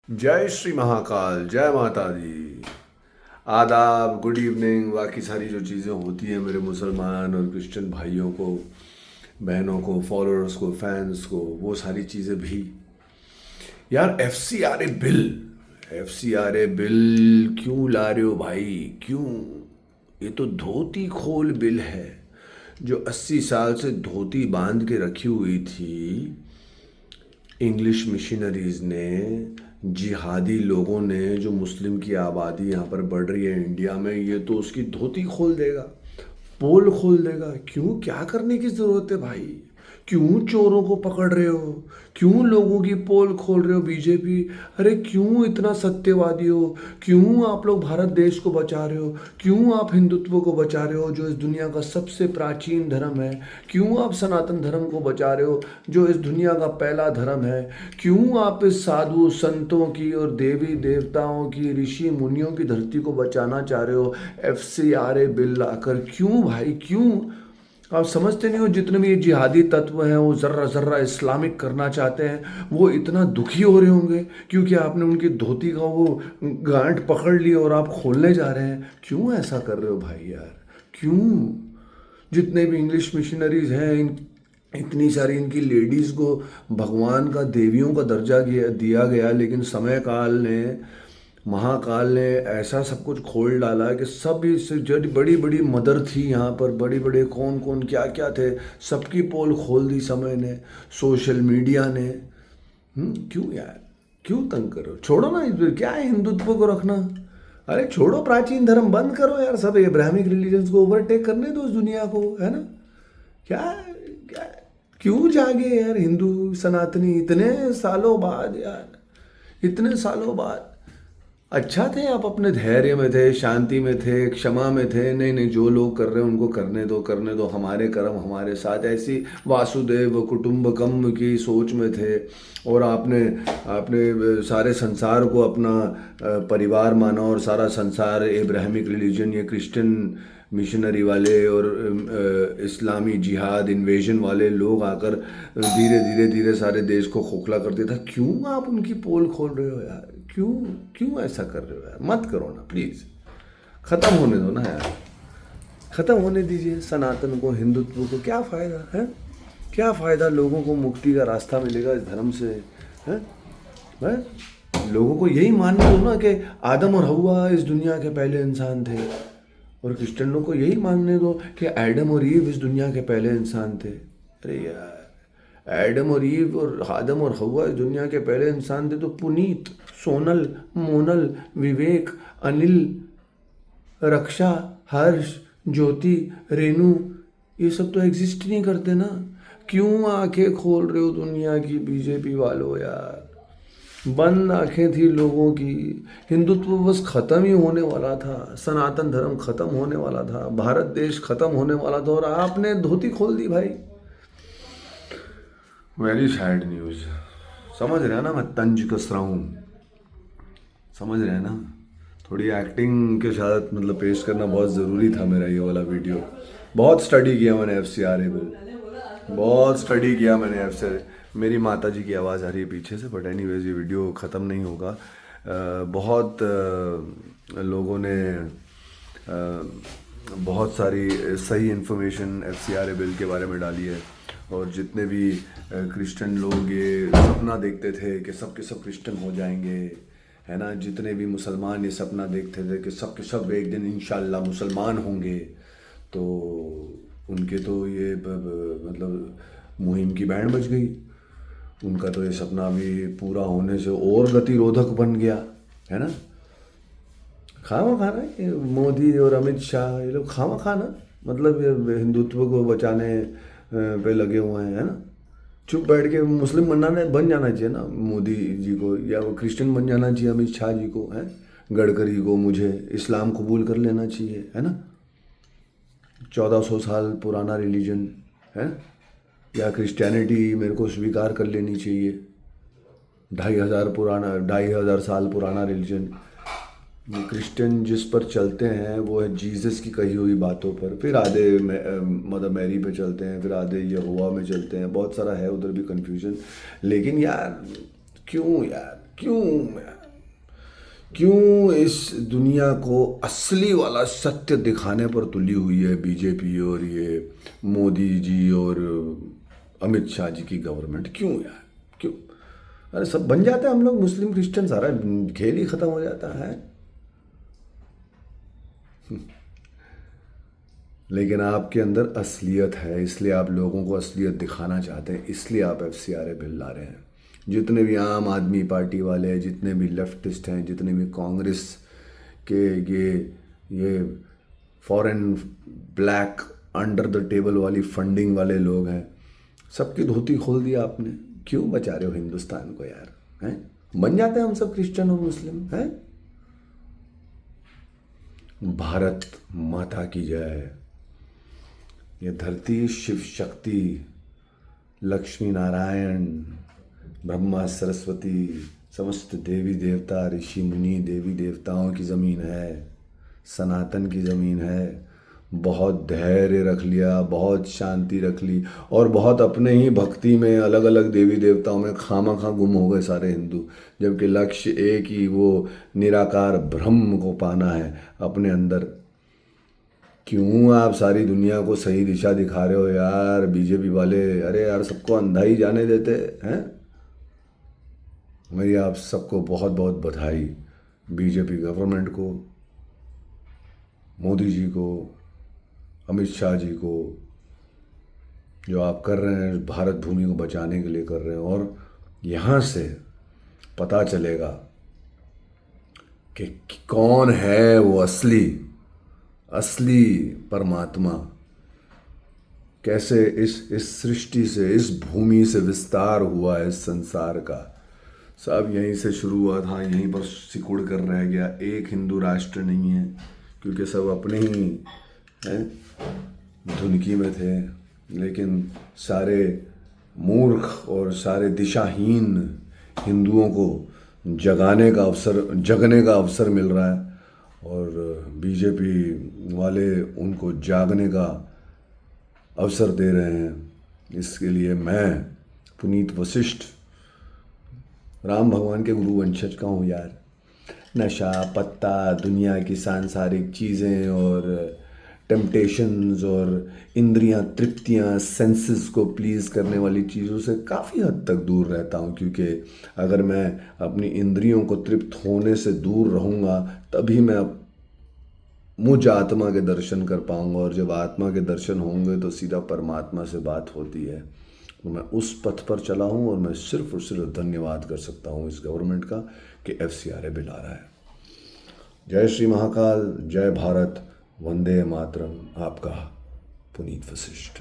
जय श्री महाकाल, जय माता दी। आदाब, गुड इवनिंग, बाकी सारी जो चीज़ें होती हैं मेरे मुसलमान और क्रिश्चियन भाइयों को, बहनों को, फॉलोअर्स को, फैंस को, वो सारी चीज़ें भी। यार F C R A bill क्यों ला रहे हो भाई? क्यों? ये तो धोती खोल बिल है जो 80 साल से धोती बांध के रखी हुई थी। इंग्लिश मिशनरीज़ ने, जिहादी लोगों ने, जो मुस्लिम की आबादी यहाँ पर बढ़ रही है इंडिया में, ये तो उसकी धोती खोल देगा, पोल खोल देगा। क्यों? क्या करने की ज़रूरत है भाई? क्यों चोरों को पकड़ रहे हो? क्यों लोगों की पोल खोल रहे हो बीजेपी? अरे क्यों इतना सत्यवादी हो? क्यों आप लोग भारत देश को बचा रहे हो? क्यों आप हिंदुत्व को बचा रहे हो जो इस दुनिया का सबसे प्राचीन धर्म है? क्यों आप सनातन धर्म को बचा रहे हो जो इस दुनिया का पहला धर्म है? क्यों आप इस साधु संतों की और देवी देवताओं की, ऋषि मुनियों की धरती को बचाना चाह रहे हो एफ बिल लाकर? क्यों भाई, क्यों? आप समझते नहीं हो जितने भी ये जिहादी तत्व हैं वो ज़र्रा ज़र्रा इस्लामिक करना चाहते हैं, वो इतना दुखी हो रहे होंगे क्योंकि आपने उनकी धोती का वो गांठ पकड़ ली और आप खोलने जा रहे हैं। क्यों ऐसा कर रहे हो भाई यार? क्यों? जितने भी इंग्लिश मिशनरीज हैं, इतनी सारी इनकी लेडीज़ को भगवान का, देवियों का दर्जा दिया गया, लेकिन समय काल ने, महाकाल ने ऐसा सब कुछ खोल डाला कि सब इससे जो बड़ी बड़ी मदर थी यहाँ पर, बड़ी बड़े कौन कौन क्या क्या थे, सबकी पोल खोल दी समय ने, सोशल मीडिया ने। क्यों यार? क्यों तंग करो? छोड़ो ना, क्या है हिंदुत्व को रखना? अरे छोड़ो, प्राचीन धर्म बंद करो यार, सब इब्राहिमिक रिलीजन्स को ओवरटेक करने दो इस दुनिया को, है ना? क्या क्या क्यों जागे यार हिंदू सनातनी इतने सालों बाद यार, इतने सालों बाद? अच्छा थे आप, अपने धैर्य में थे, शांति में थे, क्षमा में थे। नहीं नहीं, जो लोग कर रहे हैं उनको करने दो, करने दो, हमारे कर्म हमारे साथ, ऐसी वासुदेव कुटुंबकम की सोच में थे। और आपने आपने सारे संसार को अपना परिवार माना, और सारा संसार इब्राहिमिक रिलीजन, ये क्रिश्चियन मिशनरी वाले और इस्लामी जिहाद इन्वेजन वाले लोग आकर धीरे धीरे धीरे सारे देश को खोखला कर दिया था। क्यों आप उनकी पोल खोल रहे हो यार? क्यों? क्यों ऐसा कर रहे हो यार? मत करो ना प्लीज़, ख़त्म होने दो ना यार, ख़त्म होने दीजिए सनातन को, हिंदुत्व को। क्या फ़ायदा है? क्या फ़ायदा? लोगों को मुक्ति का रास्ता मिलेगा इस धर्म से? हैं? हैं? लोगों को यही मानने दो ना कि आदम और हव्वा इस दुनिया के पहले इंसान थे, और क्रिश्चियनों को यही मानने दो कि एडम और ईव इस दुनिया के पहले इंसान थे। अरे यार, एडम और ईव और आदम और हव्वा इस दुनिया के पहले इंसान थे तो पुनीत, सोनल, मोनल, विवेक, अनिल, रक्षा, हर्ष, ज्योति, रेणु, ये सब तो एग्जिस्ट नहीं करते ना। क्यों आंखें खोल रहे हो दुनिया की बीजेपी वालों यार? बंद आंखें थी लोगों की। हिंदुत्व बस खत्म ही होने वाला था, सनातन धर्म खत्म होने वाला था, भारत देश खत्म होने वाला था, और आपने धोती खोल दी भाई। Very sad news. समझ रहे हैं ना मैं तंज कस रहा हूँ? समझ रहे हैं ना? थोड़ी एक्टिंग के साथ मतलब पेश करना बहुत ज़रूरी था मेरा ये वाला वीडियो। बहुत स्टडी किया मैंने एफ बिल, बहुत स्टडी किया मैंने एफ। मेरी माता जी की आवाज़ आ रही है पीछे से, बट एनीवेज ये वीडियो ख़त्म नहीं होगा। बहुत लोगों ने बहुत सारी सही इन्फॉर्मेशन एफ बिल के बारे में डाली है, और जितने भी क्रिश्चियन लोग ये सपना देखते थे कि सब के सब क्रिश्चियन हो जाएंगे, है ना, जितने भी मुसलमान ये सपना देखते थे कि सब के सब एक दिन इंशाल्लाह मुसलमान होंगे, तो उनके तो ये मतलब मुहिम की बैंड बज गई। उनका तो ये सपना भी पूरा होने से और गतिरोधक बन गया, है ना। खामा खाना ये मोदी और अमित शाह, ये लोग खामा खाना मतलब ये हिंदुत्व को बचाने पे लगे हुए हैं, है ना। चुप बैठ के मुस्लिम बन जाना चाहिए ना मोदी जी को, या वो क्रिश्चियन बन जाना चाहिए अमित शाह जी को, है, गडकरी को। मुझे इस्लाम कबूल कर लेना चाहिए, है ना। 1400 साल पुराना रिलीजन है, या क्रिश्चियनिटी मेरे को स्वीकार कर लेनी चाहिए। 2500 साल पुराना रिलीजन। क्रिश्चियन जिस पर चलते हैं वो है जीसस की कही हुई बातों पर, फिर आधे मदर मैरी पे चलते हैं, फिर आधे यहोवा में चलते हैं, बहुत सारा है उधर भी कन्फ्यूजन। लेकिन यार क्यों यार, क्यों क्यों इस दुनिया को असली वाला सत्य दिखाने पर तुली हुई है बीजेपी और ये मोदी जी और अमित शाह जी की गवर्नमेंट? क्यों यार, क्यों? अरे सब बन जाते हैं हम लोग मुस्लिम क्रिश्चियन, सारा खेल ही खत्म हो जाता है। लेकिन आपके अंदर असलियत है, इसलिए आप लोगों को असलियत दिखाना चाहते हैं, इसलिए आप FCRA बिल ला रहे हैं। जितने भी आम आदमी पार्टी वाले हैं, जितने भी लेफ्टिस्ट हैं, जितने भी कांग्रेस के ये foreign black under the table वाली फंडिंग वाले लोग हैं, सबकी धोती खोल दिया आपने। क्यों बचा रहे हो हिंदुस्तान को यार? हैं, बन जाते हैं हम सब क्रिश्चियन और मुस्लिम हैं। भारत माता की जय। ये धरती शिव शक्ति, लक्ष्मी नारायण, ब्रह्मा सरस्वती, समस्त देवी देवता, ऋषि मुनि, देवी देवताओं की ज़मीन है, सनातन की ज़मीन है। बहुत धैर्य रख लिया, बहुत शांति रख ली, और बहुत अपने ही भक्ति में अलग अलग देवी देवताओं में खामा गुम हो गए सारे हिंदू, जबकि लक्ष्य एक ही, वो निराकार ब्रह्म को पाना है अपने अंदर। क्यों आप सारी दुनिया को सही दिशा दिखा रहे हो यार बीजेपी वाले? अरे यार, सबको अंधा ही जाने देते हैं। मेरी आप सबको बहुत बहुत बधाई, बीजेपी गवर्नमेंट को, मोदी जी को, अमित शाह जी को, जो आप कर रहे हैं भारत भूमि को बचाने के लिए कर रहे हैं। और यहाँ से पता चलेगा कि कौन है वो असली असली परमात्मा, कैसे इस सृष्टि से, इस भूमि से विस्तार हुआ है इस संसार का। सब यहीं से शुरू हुआ था, यहीं पर सिकुड़ कर रह गया। एक हिंदू राष्ट्र नहीं है, क्योंकि सब अपने ही हैं धुनकी में थे। लेकिन सारे मूर्ख और सारे दिशाहीन हिंदुओं को जगने का अवसर मिल रहा है, और बीजेपी वाले उनको जागने का अवसर दे रहे हैं। इसके लिए मैं पुनीत वशिष्ठ राम भगवान के गुरु वंशज का हूँ यार। नशा पत्ता, दुनिया की सांसारिक चीज़ें और टेम्पटेशंस और इंद्रियां तृप्तियां, सेंसेस को प्लीज़ करने वाली चीज़ों से काफ़ी हद तक दूर रहता हूँ, क्योंकि अगर मैं अपनी इंद्रियों को तृप्त होने से दूर रहूँगा तभी मैं मुझ आत्मा के दर्शन कर पाऊँगा, और जब आत्मा के दर्शन होंगे तो सीधा परमात्मा से बात होती है। तो मैं उस पथ पर चला हूँ, और मैं सिर्फ और सिर्फ धन्यवाद कर सकता हूँ इस गवर्नमेंट का कि FCRA बिल आ रहा है। जय श्री महाकाल, जय भारत, वंदे मातरम। आपका पुनीत वशिष्ठ।